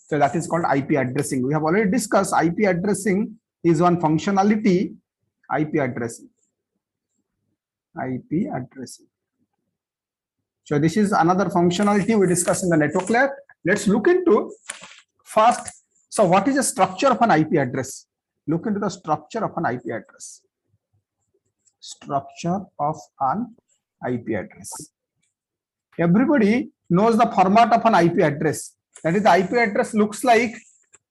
So that is called IP addressing. We have already discussed IP addressing is one functionality. IP addressing. IP addressing. So this is another functionality we discussed in the network layer. Let's look into first. So what is the structure of an IP address? Look into the structure of an IP address. Structure of an IP address. Everybody knows the format of an IP address. That is, the IP address looks like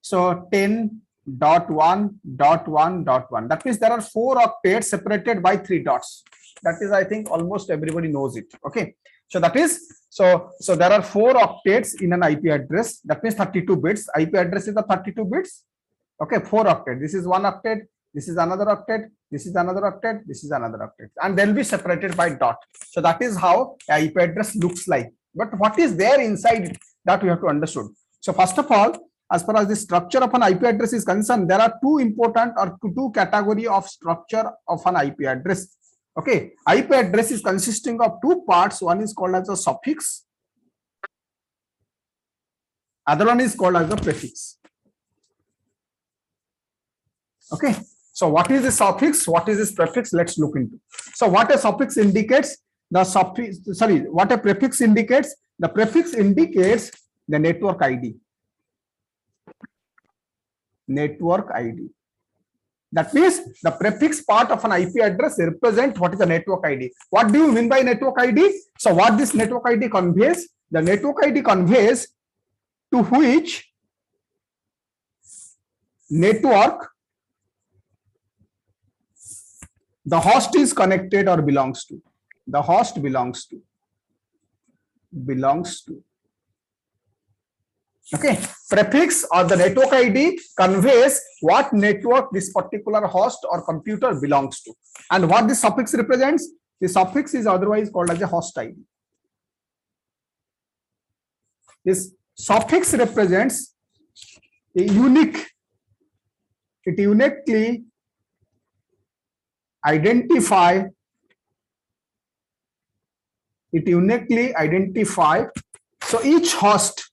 so 10.1.1.1. That means there are 4 octets separated by 3 dots. That is, I think almost everybody knows it. Okay. So that is so there are 4 octets in an IP address. That means 32 bits. IP address is the 32 bits. Okay, 4 octet. This is 1 octet. This is another octet. This is another octet. This is another octet, and they'll be separated by dot. So that is how an IP address looks like. But what is there inside that we have to understand. So first of all, as far as the structure of an IP address is concerned, there are 2 important or 2 category of structure of an IP address. Okay, IP address is consisting of 2 parts. One is called as a suffix. Other one is called as a prefix. Okay, so what is the suffix? What is this prefix? Let's look into. So what a suffix indicates, what a prefix indicates? The prefix indicates the network ID. Network ID. That means the prefix part of an IP address represent what is the network ID. What do you mean by network ID? So what this network ID conveys? The network ID conveys to which network the host is connected or belongs to. The host belongs to. Okay, prefix or the network ID conveys what network this particular host or computer belongs to. And what this suffix represents? The suffix is otherwise called as a host ID. This suffix represents a unique, it uniquely identify so each host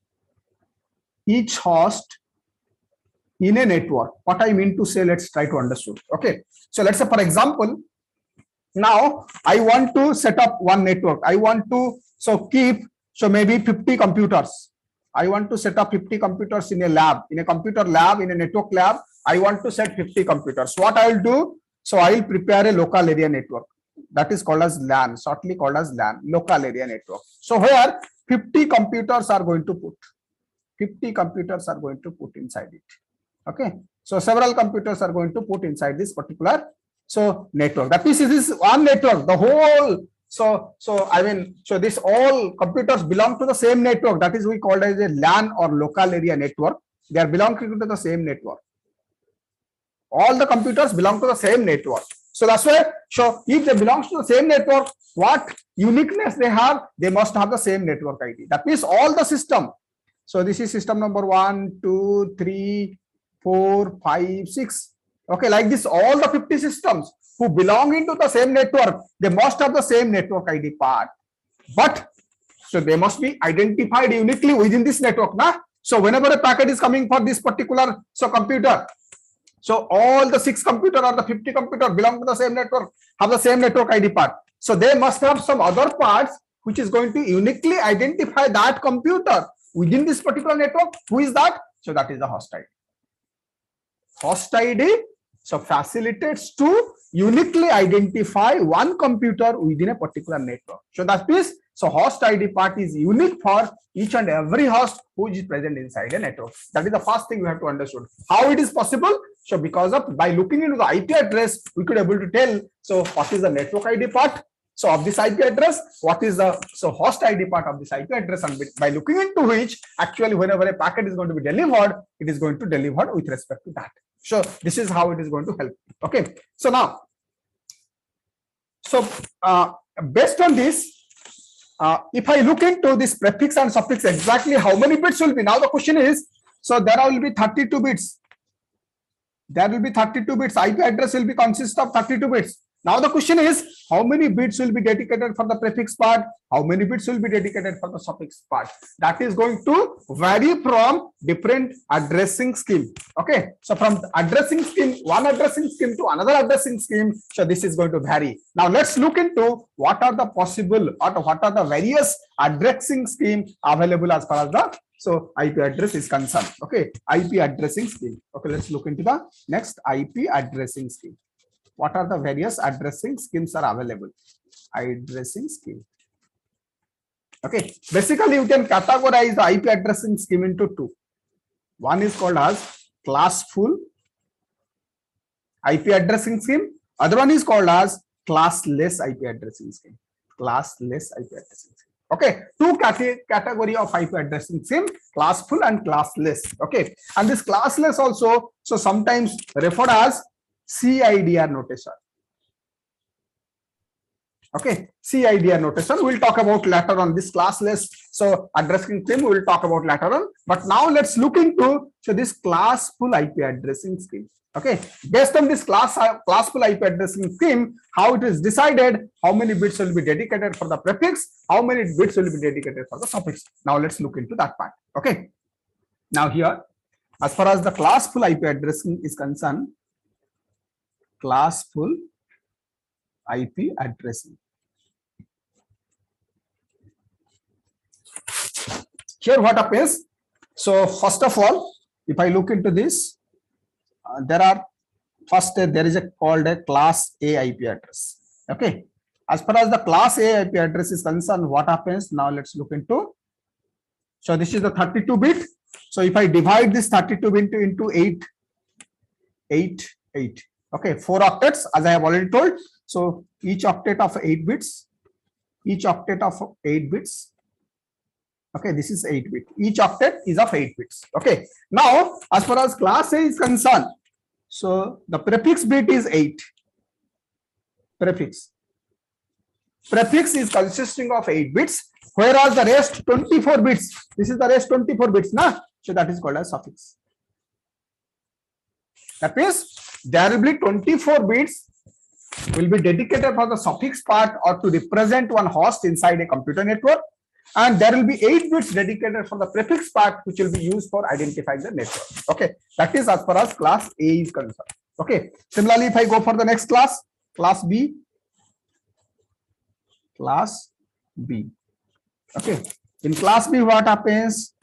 in a network. What I mean to say, let's try to understand. Okay, so let's say, for example, now I want to set up one network. I want to keep maybe 50 computers. I want to set up 50 computers in a lab, in a computer lab, in a network lab. I want to set 50 computers. What I will do? So I will prepare a local area network. That is called as LAN, shortly called as LAN, local area network. So where 50 computers are going to put. 50 computers are going to put inside it. Okay. So several computers are going to put inside this particular network. That means it is one network. The whole this all computers belong to the same network. That is we call as a LAN or local area network. They are belonging to the same network. All the computers belong to the same network. So that's why, if they belong to the same network, what uniqueness they have, they must have the same network ID. That means all the system. So this is system number 1, 2, 3, 4, 5, 6. Okay, like this, all the 50 systems who belong into the same network, they must have the same network ID part. But they must be identified uniquely within this network. So whenever a packet is coming for this particular computer, so all the 6 computer or the 50 computer belong to the same network, have the same network ID part. So they must have some other parts which is going to uniquely identify that computer within this particular network. Who is that? So that is the host ID. Host ID facilitates to uniquely identify one computer within a particular network. So that means host ID part is unique for each and every host who is present inside a network. That is the first thing we have to understand. How it is possible? So because of by looking into the IP address, we could able to tell what is the network ID part of this IP address, what is the host ID part of this IP address, and by looking into which actually whenever a packet is going to be delivered, it is going to deliver with respect to that. So this is how it is going to help. Okay, so now based on this, if I look into this prefix and suffix, exactly how many bits will be? Now the question is, there will be 32 bits. There will be 32 bits. IP address will be consist of 32 bits. Now the question is, how many bits will be dedicated for the prefix part? How many bits will be dedicated for the suffix part? That is going to vary from different addressing scheme. Okay, so from addressing scheme, one addressing scheme to another addressing scheme, so this is going to vary. Now let's look into what are the possible or what are the various addressing scheme available as far as the IP address is concerned. Okay, IP addressing scheme. Okay, let's look into the next IP addressing scheme. What are the various addressing schemes are available? Addressing scheme. Okay, basically you can categorize the IP addressing scheme into two. One is called as classful IP addressing scheme. Other one is called as classless IP addressing scheme. Classless IP addressing scheme. Okay, two category of IP addressing scheme, classful and classless. Okay, and this classless also, so sometimes referred as CIDR notation. Okay, CIDR notation. We'll talk about later on this classless. So addressing scheme we'll talk about later on. But now let's look into this classful IP addressing scheme. Okay, based on this classful IP addressing scheme, how it is decided, how many bits will be dedicated for the prefix, how many bits will be dedicated for the suffix. Now let's look into that part. Okay, now here, as far as the classful IP addressing is concerned, classful IP addressing. Here what happens? So first of all, if I look into this, there is called a class A IP address. Okay, as far as the class A IP address is concerned, what happens? Now let's look into. So this is the 32-bit. So if I divide this 32-bit into 8. Okay, 4 octets, as I have already told. So each octet of 8 bits. Okay, this is 8-bit. Each octet is of 8 bits. Okay. Now, as far as class A is concerned, so the prefix bit is 8. Prefix is consisting of 8 bits, whereas the rest 24 bits. This is the rest 24 bits, na? So that is called as suffix. That means there will be 24 bits will be dedicated for the suffix part or to represent one host inside a computer network, and there will be 8 bits dedicated for the prefix part, which will be used for identifying the network. Okay, that is as far as class A is concerned. Okay, similarly, if I go for the next class, class B. Okay, in class B, what happens?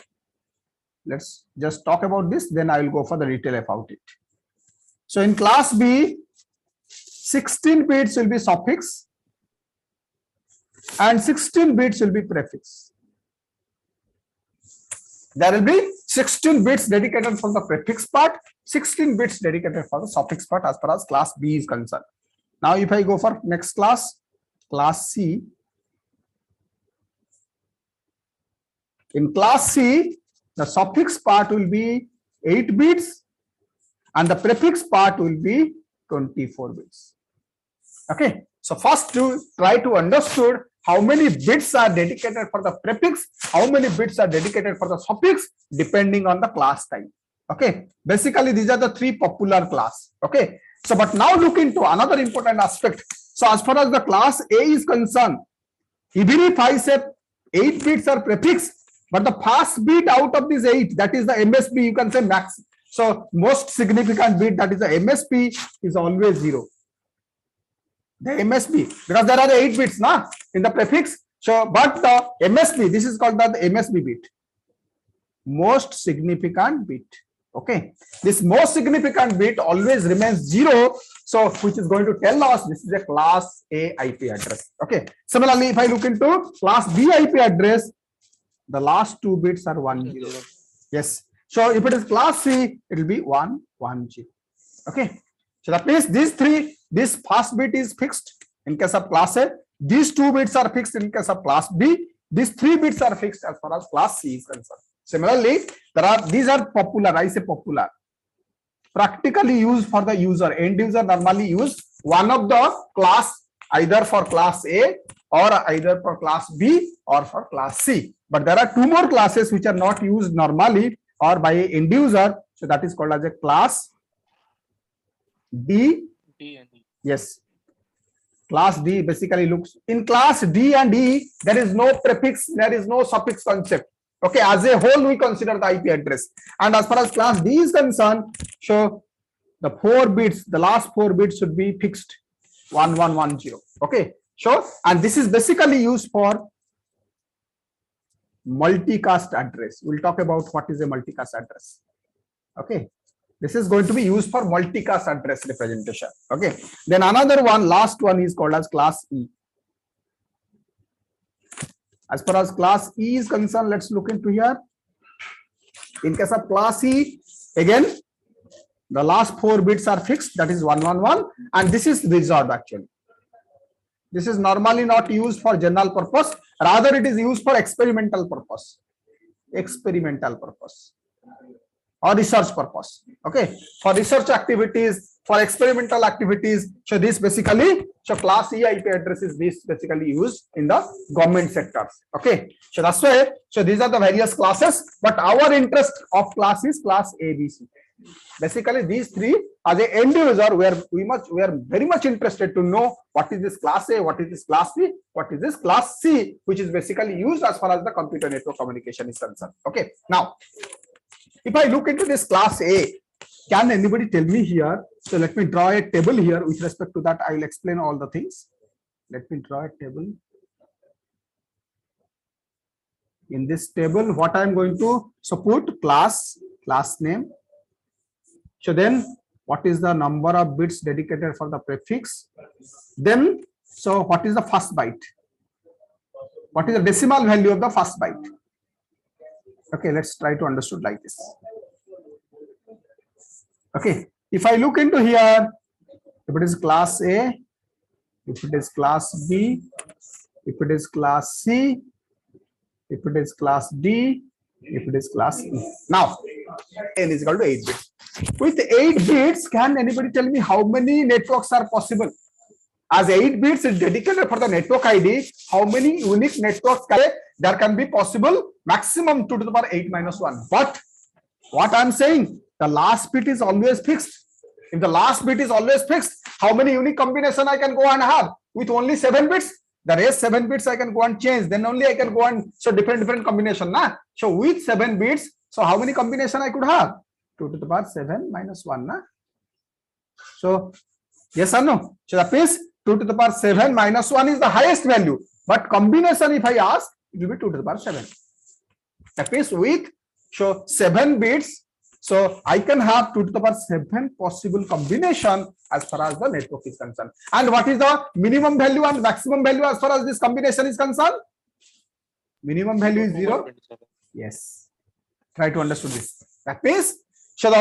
Let's just talk about this, then I will go for the detail about it. So in class B, 16 bits will be suffix and 16 bits will be prefix. There will be 16 bits dedicated for the prefix part, 16 bits dedicated for the suffix part as far as class B is concerned. Now if I go for next class, class C. In class C, the suffix part will be 8 bits and the prefix part will be 24 bits. Okay, so first to try to understand how many bits are dedicated for the prefix, how many bits are dedicated for the suffix, depending on the class type. Okay, basically these are the 3 popular class. Okay, so but now look into another important aspect. So as far as the class A is concerned, even if I say 8 bits are prefix, but the first bit out of these 8, that is the MSB, you can say max. So most significant bit, that is the MSB, is always 0. The MSB, because there are the 8 bits na, in the prefix. So, but the MSB, this is called the MSB bit. Most significant bit. Okay. This most significant bit always remains 0. So, which is going to tell us this is a class A IP address. Okay. Similarly, if I look into class B IP address, the last 2 bits are 10. Yes. So, if it is class C, it will be 110. Okay. So that means this first bit is fixed in case of class A. These 2 bits are fixed in case of class B. These 3 bits are fixed as far as class C is concerned. Similarly, these are popular. I say popular. Practically used for the user. End user normally use one of the class, either for class A or either for class B or for class C. But there are 2 more classes which are not used normally or by end user. So that is called as a class D. Yes. Class D basically looks in class D and E. There is no prefix, there is no suffix concept. Okay, as a whole, we consider the IP address. And as far as class D is concerned, so the 4 bits, the last 4 bits should be fixed 1110. Okay, so and this is basically used for multicast address. We'll talk about what is a multicast address. Okay, this is going to be used for multicast address representation. Okay, then another one, last one is called as class E. As far as class E is concerned, let's look into here. In case of class E, again, the last 4 bits are fixed, that is 111, and this is reserved actually. This is normally not used for general purpose, rather it is used for experimental purpose. Experimental purpose or research purpose. Okay, for research activities, for experimental activities, so this basically, so class E IP address is this basically used in the government sectors. Okay, so that's why, so these are the various classes, but our interest of class is class ABC. Basically these three, as a end user, we are very much interested to know what is this class A, what is this class B, what is this class C, which is basically used as far as the computer network communication is concerned. Okay, now if I look into this class A, can anybody tell me here? So let me draw a table here. With respect to that, I will explain all the things. Let me draw a table. In this table, what I am going to, so put class name. So then what is the number of bits dedicated for the prefix? Then, so what is the first byte? What is the decimal value of the first byte? Okay, let's try to understand like this. Okay, if I look into here, if it is class A, if it is class B, if it is class C, if it is class D, if it is class E. Now, N is equal to 8 bits. With 8 bits, can anybody tell me how many networks are possible? As 8 bits is dedicated for the network ID, how many unique networks there can be possible? Maximum 2 to the power 8 minus 1. But what I'm saying, the last bit is always fixed. If the last bit is always fixed, how many unique combination I can go and have? With only 7 bits, the rest 7 bits I can go and change. Then only I can go and so different combination. Nah? So with 7 bits, so how many combination I could have? 2 to the power 7 minus 1. Nah? So yes or no? So that means 2 to the power 7 minus 1 is the highest value. But combination, if I ask, it will be 2 to the power 7. That means with so 7 bits, so I can have 2 to the power 7 possible combination as far as the network is concerned. And what is the minimum value and maximum value as far as this combination is concerned? Minimum value is 0. Yes. Try to understand this. That means, so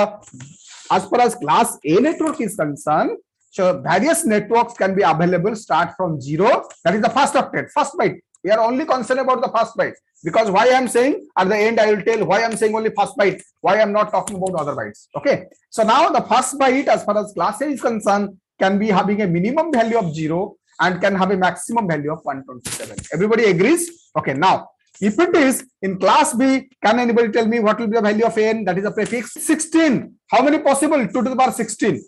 as far as class A network is concerned, so various networks can be available start from 0. That is the first octet, first byte. We are only concerned about the first byte. Because why I'm saying, at the end I will tell why I'm saying only first byte, why I'm not talking about other bytes. Okay, so now the first byte as far as class A is concerned can be having a minimum value of 0 and can have a maximum value of 127. Everybody agrees? Okay, now if it is in class B, can anybody tell me what will be the value of N? That is a prefix 16. How many possible? 2 to the power 16.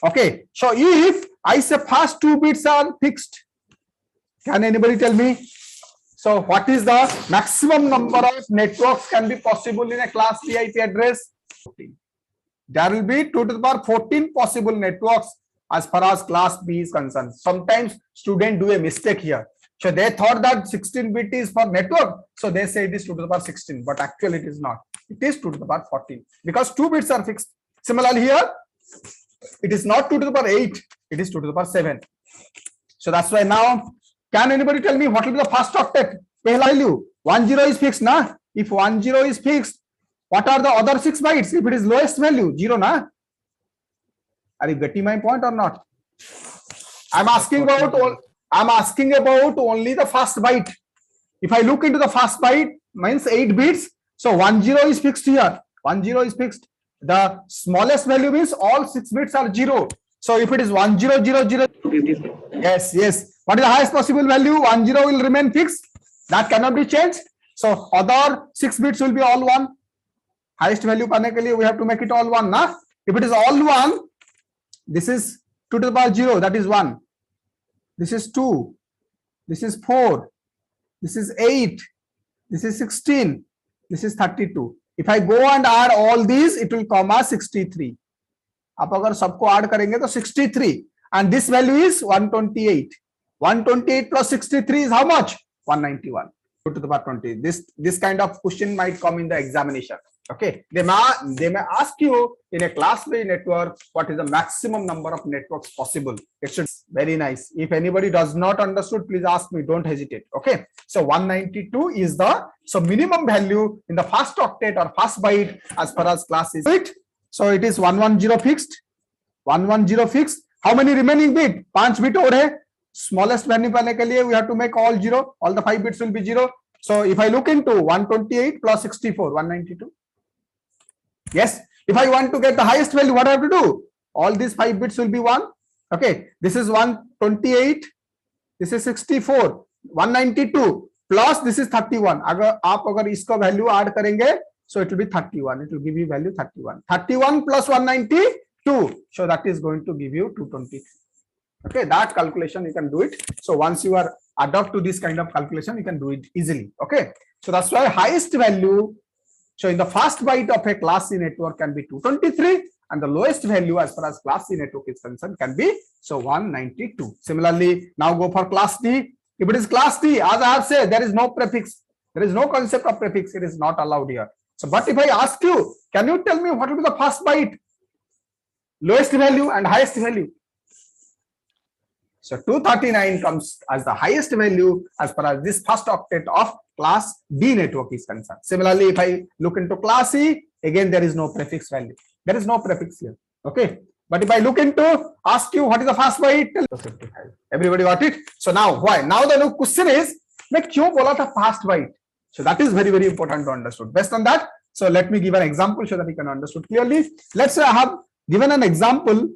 Okay, so if I say first 2 bits are fixed, can anybody tell me? So what is the maximum number of networks can be possible in a class C IP address? 14. There will be 2 to the power 14 possible networks as far as class B is concerned. Sometimes students do a mistake here. So they thought that 16 bit is for network. So they say it is 2 to the power 16, but actually it is not. It is 2 to the power 14 because 2 bits are fixed. Similarly here, it is not 2 to the power 8. It is 2 to the power 7. So that's why now, can anybody tell me what will be the first octet? Pehla value 10 is fixed, na? If 10 is fixed, what are the other 6 bytes? If it is lowest value, 0, na? Are you getting my point or not? I'm asking about only the first byte. If I look into the first byte, means 8 bits. So 10 is fixed here. 10 is fixed. The smallest value means all 6 bits are 0. So if it is 1000, yes. What is the highest possible value? 10 will remain fixed. That cannot be changed. So other 6 bits will be all 1. Highest value pane ke liye we have to make it all 1, na? If it is all 1, this is 2 to the power 0. That is 1. this is 2, this is 4, this is 8, this is 16, this is 32. If I go and add all these, it will come as 63. आप अगर सबको add करेंगे तो 63, and this value is 128. 128 plus 63 is how much? 191. 2 to the power 20. This kind of question might come in the examination. Okay, they may ask you in a class B network what is the maximum number of networks possible. It should very nice. If anybody does not understood, please ask me. Don't hesitate. Okay, so 192 is the minimum value in the first octet or first byte as far as class is. So it is 110 fixed. 110 fixed. How many remaining bit? 5 bit और है. Smallest value पाने के लिए we have to make all 0. All the 5 bits will be 0. So if I look into 128 plus 64, 192. Yes. If I want to get the highest value, what I have to do? All these 5 bits will be 1. Okay. This is 128. This is 64. 192 plus this is 31. अगर आप अगर इसका value add करेंगे, so it will be 31. It will give you value 31. 31 plus 192. So that is going to give you 220. Okay, that calculation you can do it. So once you are adopt to this kind of calculation, you can do it easily. Okay, so that's why highest value. So in the first byte of a class C network can be 223, and the lowest value as far as class C network is concerned can be 192. Similarly, now go for class D. If it is class D, as I have said, there is no prefix. There is no concept of prefix. It is not allowed here. So, but if I ask you, can you tell me what will be the first byte, lowest value and highest value? So 239 comes as the highest value as far as this first octet of class D network is concerned. Similarly, if I look into class E, again there is no prefix value. There is no prefix here. Okay. But if I look into, ask you what is the first byte, 55. Everybody got it? So now why? Now the question is, मैं क्यों बोला था first byte? So that is very, very important to understand. Based on that, so let me give an example so that you can understand clearly. Let's say I have given an example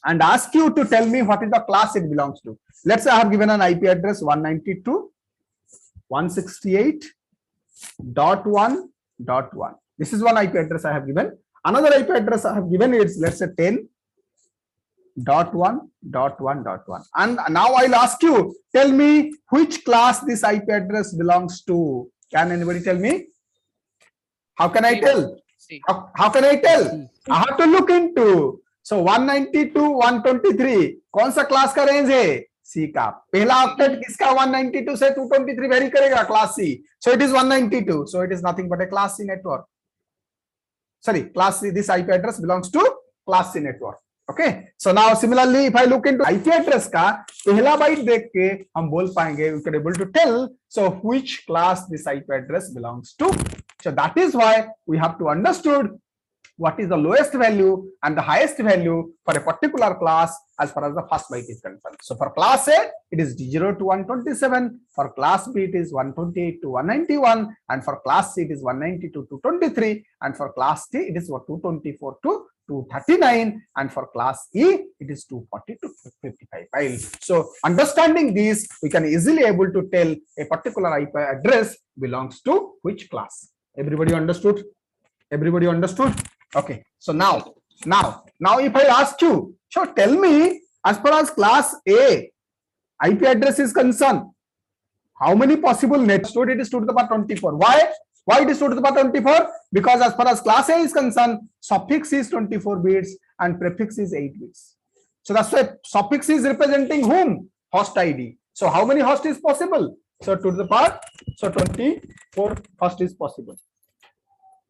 and ask you to tell me what is the class it belongs to. Let's say I have given an IP address 192.168.1.1. This is one IP address I have given. Another IP address I have given is, let's say, 10.1.1.1. And now I'll ask you, tell me which class this IP address belongs to. Can anybody tell me? How can I tell? How can I tell? I have to look into. So 192.123 कौन सा class का range है? सी का. पहला octet किसका 192 से 223 vary करेगा? Class C. So it is 192. So it is nothing but a class C network. Sorry, class C. This IP address belongs to class C network. Okay. So now similarly, if I look into IP address का पहला bite देख के हम बोल पाएंगे, we can able to tell so which class this IP address belongs to. So that is why we have to understood what is the lowest value and the highest value for a particular class as far as the first byte is concerned. So for class A, it is 0 to 127. For class B, it is 128 to 191. And for class C, it is 192 to 223. And for class D, it is 224 to 239. And for class E, it is 240 to 55. So understanding these, we can easily able to tell a particular IP address belongs to which class. Everybody understood? Everybody understood? Okay, so now if I ask you, so tell me as far as class A IP address is concerned, how many possible nets? It is 2 to the power 24. Why it is 2 to the power 24? Because as far as class A is concerned, suffix is 24 bits and prefix is 8 bits. So that's why suffix is representing whom? Host ID. So how many host is possible? So 2 to the power, so 24 host is possible.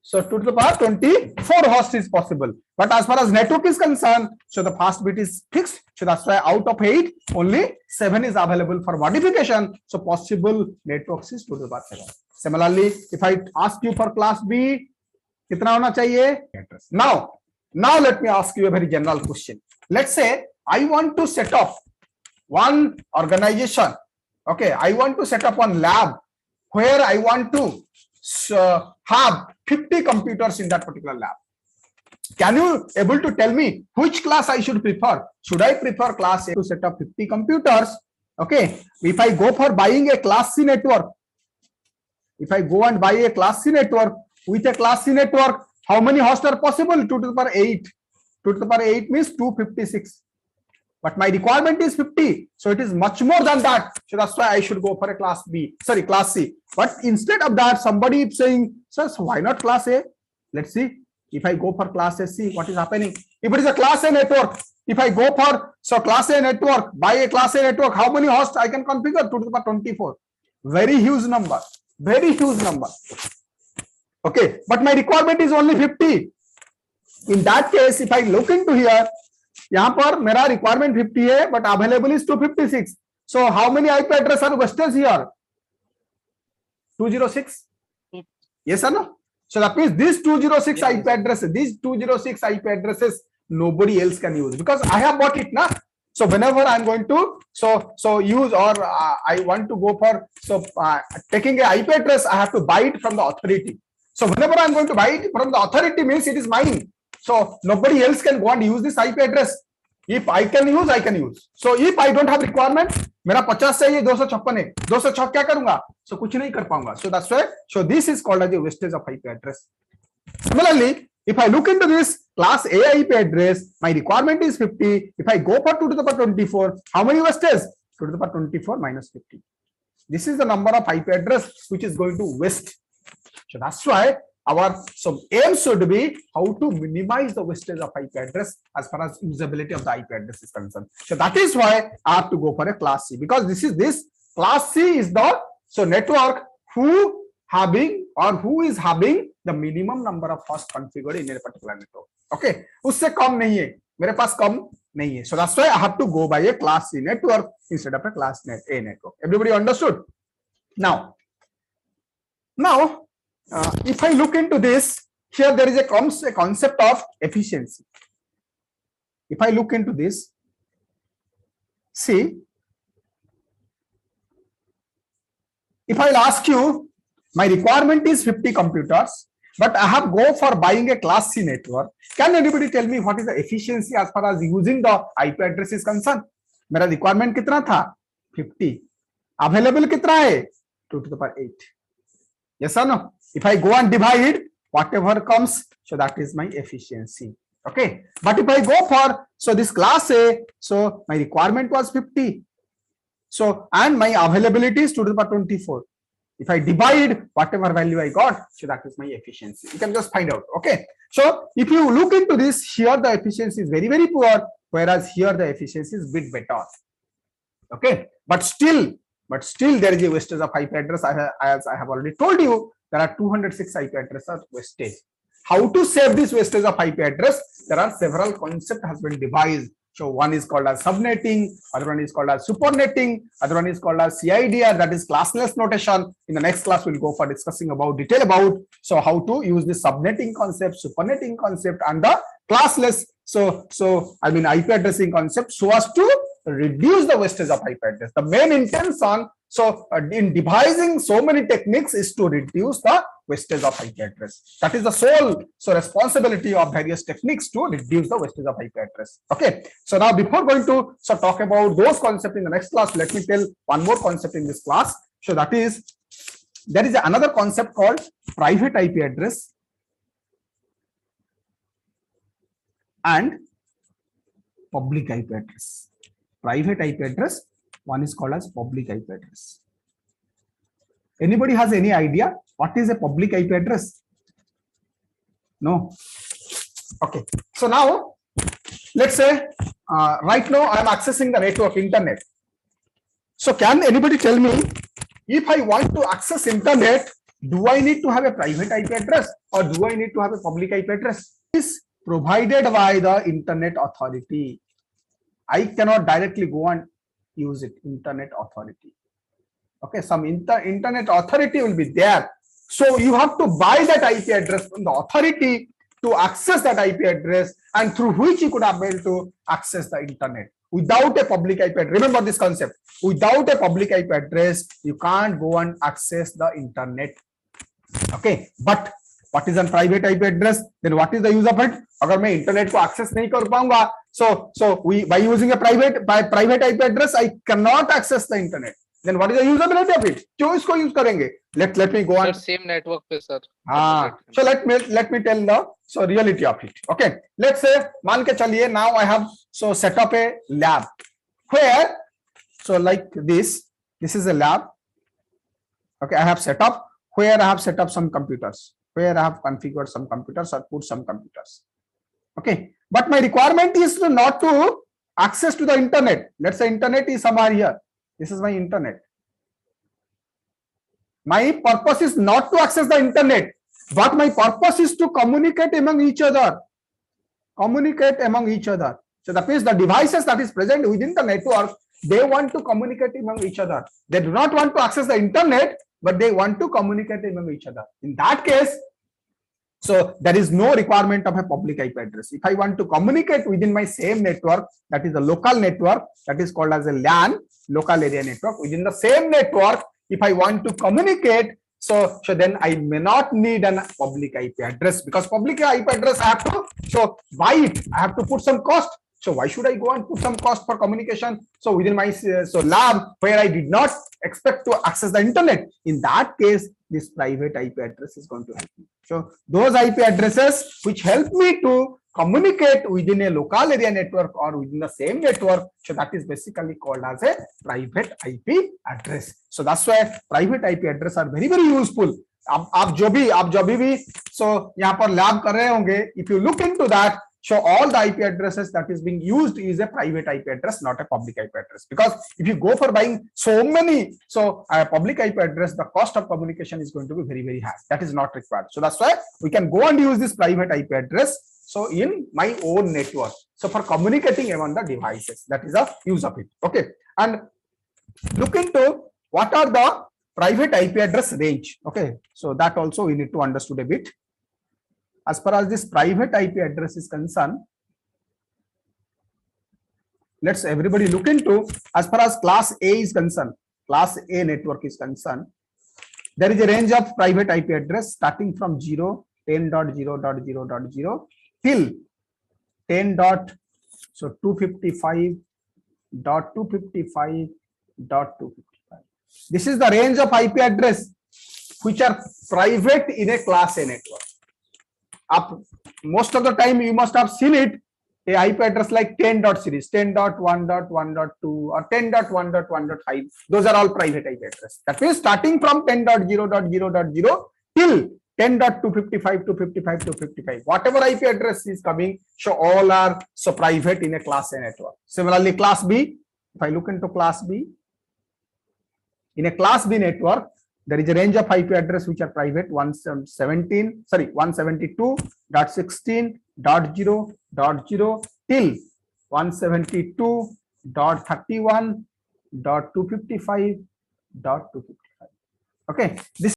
So 2 to the power 24 host is possible. But as far as network is concerned, so the first bit is fixed. So that's why out of 8, only 7 is available for modification. So possible networks is 2 to the power 7. Similarly, if I ask you for class B, कितना होना चाहिए? Now let me ask you a very general question. Let's say I want to set up one organization. Okay, I want to set up one lab where I want to have 50 computers in that particular lab. Can you able to tell me which class I should prefer? Should I prefer class A to set up 50 computers? Okay, if I go for buying a class C network, if I go and buy a class C network, with a class C network, how many hosts are possible? 2 to the power 8. 2 to the power 8 means 256. but my requirement is 50. So it is much more than that. So that's why I should go for a class B, sorry, class C. But instead of that, somebody is saying, sir, so why not class A? Let's see. If I go for class A, see what is happening. If it is a class A network, if I go for class A network, buy a class A network, how many hosts I can configure? 2 to the power 24. Very huge number. Very huge number. Okay, but my requirement is only 50. In that case, if I look into here, यहाँ पर मेरा requirement 50 है, but available is 256. So how many IP addresses are wasted here? 206. Yes or no? So that means these 206 IP addresses, these 206 IP addresses, nobody else can use because I have bought it now. So whenever I'm going to use or I want to go for taking a IP address, I have to buy it from the authority. So whenever I'm going to buy it from the authority means it is mine. So nobody else can go and use this IP address. If I can use, I can use. So if I don't have requirement, मेरा 50 चाहिए 256 है, 206 क्या करूंगा? So कुछ नहीं कर पाऊंगा. So that's why. So this is called as a wastage of IP address. Similarly, if I look into this class A IP address, my requirement is 50. If I go for 2 to the power 24, how many wastage? 2 to the power 24 minus 50. This is the number of IP address which is going to waste. So that's why our aim should be how to minimize the wastage of IP address as far as usability of the IP address is concerned. So that is why I have to go for a class C, because this class C is the network who is having the minimum number of hosts configured in a particular network. Okay, उससे कम नहीं है, मेरे पास कम नहीं है. So that's why I have to go by a class C network instead of a class A network. Everybody understood? Now, if I look into this, here there is a concept of efficiency. If I look into this, see, if I'll ask you, my requirement is 50 computers, but I have go for buying a class C network. Can anybody tell me what is the efficiency as far as using the IP address is concerned? मेरा requirement कितना था? 50. Available कितना है? 2 to the power 8. Yes or no? If I go and divide, whatever comes, so that is my efficiency. Okay. But if I go for, this class A, so my requirement was 50. So, and my availability is 2 to the power 24. If I divide whatever value I got, so that is my efficiency. You can just find out. Okay. So if you look into this, here the efficiency is very, very poor, whereas here the efficiency is bit better. Okay. But still there is a wastage of IP address. As I have already told you, there are 206 IP addresses wastage. How to save this wastage of IP address? There are several concepts has been devised. So one is called as subnetting, other one is called as supernetting, other one is called as CIDR, that is classless notation. In the next class, we'll go for discussing about detail about how to use this subnetting concept, supernetting concept, and the classless IP addressing concept, so as to reduce the wastage of IP address. The main intention, in devising so many techniques, is to reduce the wastage of IP address. That is the sole responsibility of various techniques to reduce the wastage of IP address. Okay. So now, before going to talk about those concepts in the next class, let me tell one more concept in this class. So that is, there is another concept called private IP address and public IP address. Private IP address, one is called as public IP address. Anybody has any idea what is a public IP address? No. Okay. So now, let's say right now I am accessing the network internet. So can anybody tell me, if I want to access internet, do I need to have a private IP address or do I need to have a public IP address? It is provided by the Internet Authority. I cannot directly go and use it. Internet Authority. Okay, some Internet Authority will be there. So you have to buy that IP address from the authority to access that IP address, and through which you could have been able to access the internet. Without a public IP address, remember this concept. Without a public IP address, you can't go and access the internet. Okay, but what is a private IP address? Then what is the use of it? अगर मैं internet को access नहीं कर पाऊंगा, by using a private IP address, I cannot access the internet. then what is the usability of it? क्यों इसको use करेंगे? Let me go on. Sir, same network पे sir. So let me tell the reality of it. Okay, let's say मान के चलिए now I have set up a lab where like this is a lab. Okay, I have set up where I have set up some computers, where I have configured some computers or put some computers. Okay, but my requirement is not to access to the internet. Let's say internet is somewhere here. This is my internet. My purpose is not to access the internet, but my purpose is to communicate among each other. Communicate among each other. So that means the devices that is present within the network, they want to communicate among each other. They do not want to access the internet, but they want to communicate among each other. In that case, so there is no requirement of a public IP address. If I want to communicate within my same network, that is the local network, that is called as a LAN, local area network. Within the same network, if I want to communicate, so then I may not need an public IP address, because public IP address I have to buy it. I have to put some cost. So why should I go and put some cost for communication? So within my lab where I did not expect to access the internet, in that case, this private IP address is going to help me. So those IP addresses which help me to communicate within a local area network or within the same network, so that is basically called as a private IP address. So that's why private IP address are very useful. आप जो भी so यहाँ पर lab कर रहे होंगे, if you look into that, so all the IP addresses that is being used is a private IP address, not a public IP address. Because if you go for buying so many, a public IP address, the cost of communication is going to be very high. That is not required. So that's why we can go and use this private IP address. So in my own network. So for communicating among the devices, that is the use of it. Okay. And look into what are the private IP address range. Okay. So that also we need to understand a bit. As far as this private IP address is concerned, let's everybody look into, as far as class A is concerned, class A network is concerned, there is a range of private IP address starting from 10.0.0.0 till 255.255.255. This is the range of IP address which are private in a class A network. Most of the time you must have seen it, a IP address like 10.series, 10.1.1.2 or 10.1.1.5. Those are all private IP address. That means starting from 10.0.0.0 till 10.255.255.255. Whatever IP address is coming, so all are private in a class A network. Similarly, class B, if I look into class B, in a class B network, there is a range of IP address which are private 172.16.0.0 till 172.31.255.255. Okay, this